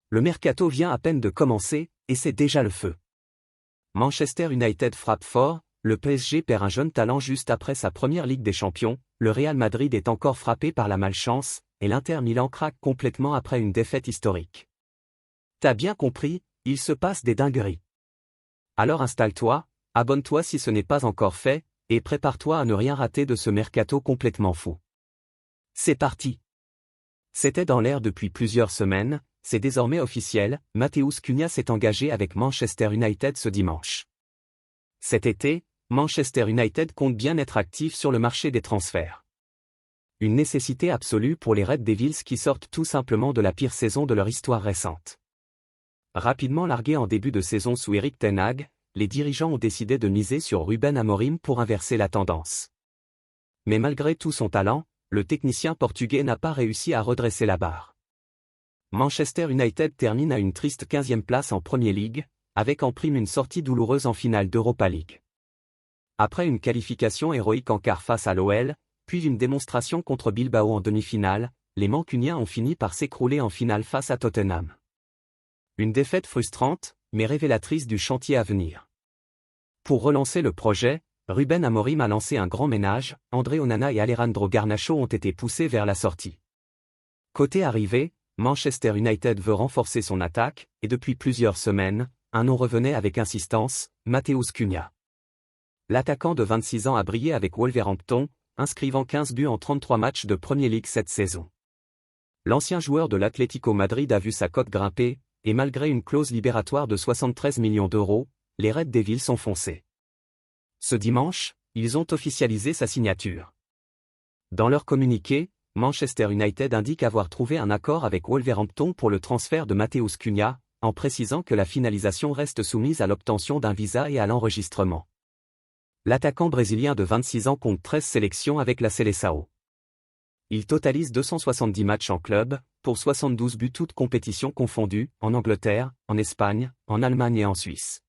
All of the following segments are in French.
le mercato vient à peine de commencer, et c'est déjà le feu. Manchester United frappe fort, le PSG perd un jeune talent juste après sa première Ligue des Champions, le Real Madrid est encore frappé par la malchance, et l'Inter Milan craque complètement après une défaite historique. T'as bien compris, il se passe des dingueries. Alors installe-toi, abonne-toi si ce n'est pas encore fait, et prépare-toi à ne rien rater de ce mercato complètement fou. C'est parti! C'était dans l'air depuis plusieurs semaines, c'est désormais officiel, Matheus Cunha s'est engagé avec Manchester United ce dimanche. Cet été, Manchester United compte bien être actif sur le marché des transferts. Une nécessité absolue pour les Red Devils qui sortent tout simplement de la pire saison de leur histoire récente. Rapidement largués en début de saison sous Erik ten Hag, les dirigeants ont décidé de miser sur Ruben Amorim pour inverser la tendance. Mais malgré tout son talent, le technicien portugais n'a pas réussi à redresser la barre. Manchester United termine à une triste 15e place en Premier League, avec en prime une sortie douloureuse en finale d'Europa League. Après une qualification héroïque en quart face à l'OL, puis une démonstration contre Bilbao en demi-finale, les Mancuniens ont fini par s'écrouler en finale face à Tottenham. Une défaite frustrante, mais révélatrice du chantier à venir. Pour relancer le projet, Ruben Amorim a lancé un grand ménage, André Onana et Alejandro Garnacho ont été poussés vers la sortie. Côté arrivée, Manchester United veut renforcer son attaque, et depuis plusieurs semaines, un nom revenait avec insistance, Matheus Cunha. L'attaquant de 26 ans a brillé avec Wolverhampton, inscrivant 15 buts en 33 matchs de Premier League cette saison. L'ancien joueur de l'Atlético Madrid a vu sa cote grimper, et malgré une clause libératoire de 73 millions d'euros, les Red Devils sont foncés. Ce dimanche, ils ont officialisé sa signature. Dans leur communiqué, Manchester United indique avoir trouvé un accord avec Wolverhampton pour le transfert de Matheus Cunha, en précisant que la finalisation reste soumise à l'obtention d'un visa et à l'enregistrement. L'attaquant brésilien de 26 ans compte 13 sélections avec la Seleção. Il totalise 270 matchs en club, pour 72 buts toutes compétitions confondues, en Angleterre, en Espagne, en Allemagne et en Suisse.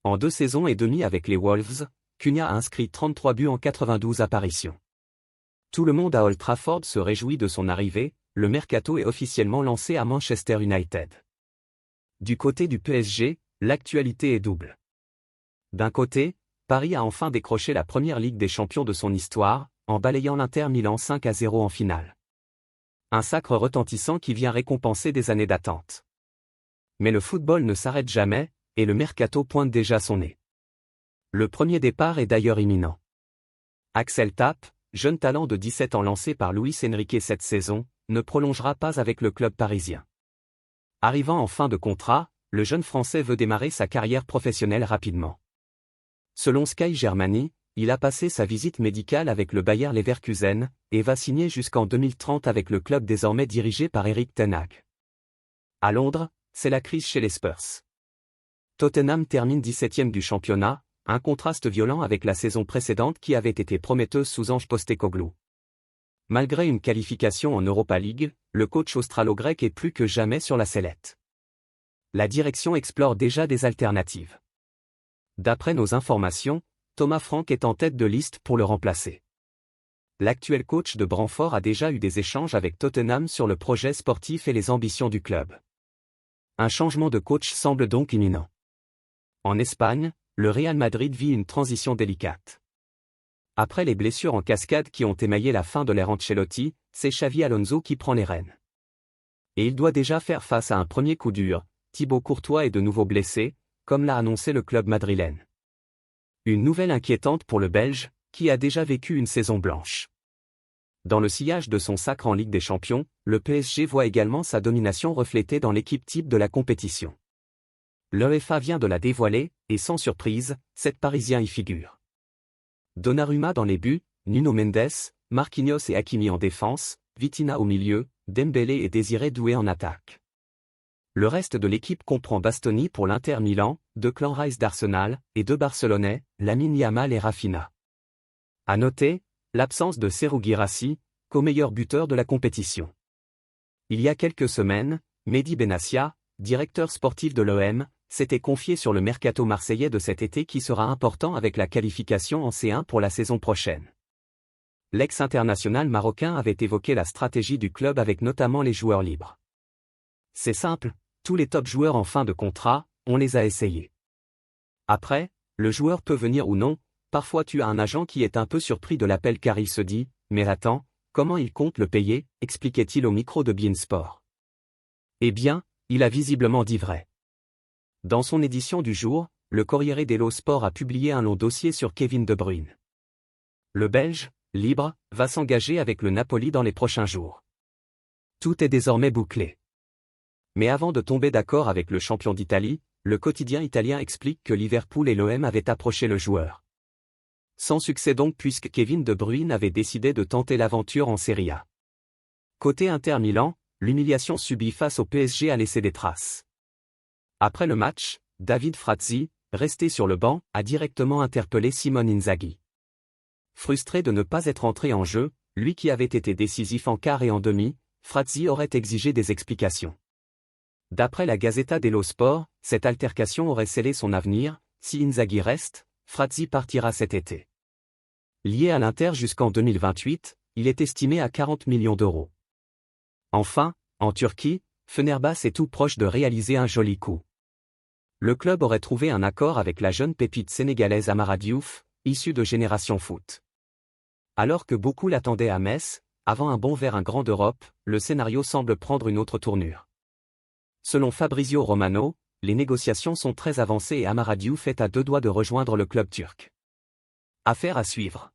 En 2 saisons et demie avec les Wolves, Cunha a inscrit 33 buts en 92 apparitions. Tout le monde à Old Trafford se réjouit de son arrivée, le mercato est officiellement lancé à Manchester United. Du côté du PSG, l'actualité est double. D'un côté, Paris a enfin décroché la première Ligue des Champions de son histoire, en balayant l'Inter Milan 5-0 en finale. Un sacre retentissant qui vient récompenser des années d'attente. Mais le football ne s'arrête jamais, et le mercato pointe déjà son nez. Le premier départ est d'ailleurs imminent. Axel Tappe, jeune talent de 17 ans lancé par Luis Enrique cette saison, ne prolongera pas avec le club parisien. Arrivant en fin de contrat, le jeune Français veut démarrer sa carrière professionnelle rapidement. Selon Sky Germany, il a passé sa visite médicale avec le Bayer Leverkusen, et va signer jusqu'en 2030 avec le club désormais dirigé par Erik ten Hag. À Londres, c'est la crise chez les Spurs. Tottenham termine 17e du championnat, un contraste violent avec la saison précédente qui avait été prometteuse sous Ange Postecoglou. Malgré une qualification en Europa League, le coach australo-grec est plus que jamais sur la sellette. La direction explore déjà des alternatives. D'après nos informations, Thomas Frank est en tête de liste pour le remplacer. L'actuel coach de Brentford a déjà eu des échanges avec Tottenham sur le projet sportif et les ambitions du club. Un changement de coach semble donc imminent. En Espagne, le Real Madrid vit une transition délicate. Après les blessures en cascade qui ont émaillé la fin de l'ère Ancelotti, c'est Xavi Alonso qui prend les rênes. Et il doit déjà faire face à un premier coup dur, Thibaut Courtois est de nouveau blessé, comme l'a annoncé le club madrilène. Une nouvelle inquiétante pour le Belge, qui a déjà vécu une saison blanche. Dans le sillage de son sacre en Ligue des Champions, le PSG voit également sa domination reflétée dans l'équipe type de la compétition. L'UEFA vient de la dévoiler, et sans surprise, 7 Parisiens y figurent. Donnarumma dans les buts, Nuno Mendes, Marquinhos et Hakimi en défense, Vitinha au milieu, Dembélé et Désiré Doué en attaque. Le reste de l'équipe comprend Bastoni pour l'Inter Milan, Declan Rice d'Arsenal, et 2 Barcelonais, Lamine Yamal et Rafinha. À noter, l'absence de Serhou Guirassy, co-meilleur buteur de la compétition. Il y a quelques semaines, Mehdi Benassia, directeur sportif de l'OM, s'était confié sur le mercato marseillais de cet été qui sera important avec la qualification en C1 pour la saison prochaine. L'ex-international marocain avait évoqué la stratégie du club avec notamment les joueurs libres. C'est simple, Tous les top joueurs en fin de contrat, on les a essayés. Après, le joueur peut venir ou non, parfois tu as un agent qui est un peu surpris de l'appel car il se dit « Mais attends, comment il compte le payer ?» expliquait-il au micro de beIN Sport. Eh bien, il a visiblement dit vrai. Dans son édition du jour, le Corriere dello Sport a publié un long dossier sur Kevin De Bruyne. Le Belge, libre, va s'engager avec le Napoli dans les prochains jours. Tout est désormais bouclé. Mais avant de tomber d'accord avec le champion d'Italie, le quotidien italien explique que Liverpool et l'OM avaient approché le joueur. Sans succès donc puisque Kevin De Bruyne avait décidé de tenter l'aventure en Serie A. Côté Inter Milan, l'humiliation subie face au PSG a laissé des traces. Après le match, David Frazzi, resté sur le banc, a directement interpellé Simone Inzaghi. Frustré de ne pas être entré en jeu, lui qui avait été décisif en quart et en demi, Frazzi aurait exigé des explications. D'après la Gazzetta dello Sport, cette altercation aurait scellé son avenir. Si Inzaghi reste, Frazzi partira cet été. Lié à l'Inter jusqu'en 2028, il est estimé à 40 millions d'euros. Enfin, en Turquie, Fenerbahçe est tout proche de réaliser un joli coup. Le club aurait trouvé un accord avec la jeune pépite sénégalaise Amara Diouf, issue de Génération Foot. Alors que beaucoup l'attendaient à Metz, avant un bond vers un grand d'Europe, le scénario semble prendre une autre tournure. Selon Fabrizio Romano, les négociations sont très avancées et Amara Diouf est à 2 doigts de rejoindre le club turc. Affaire à suivre.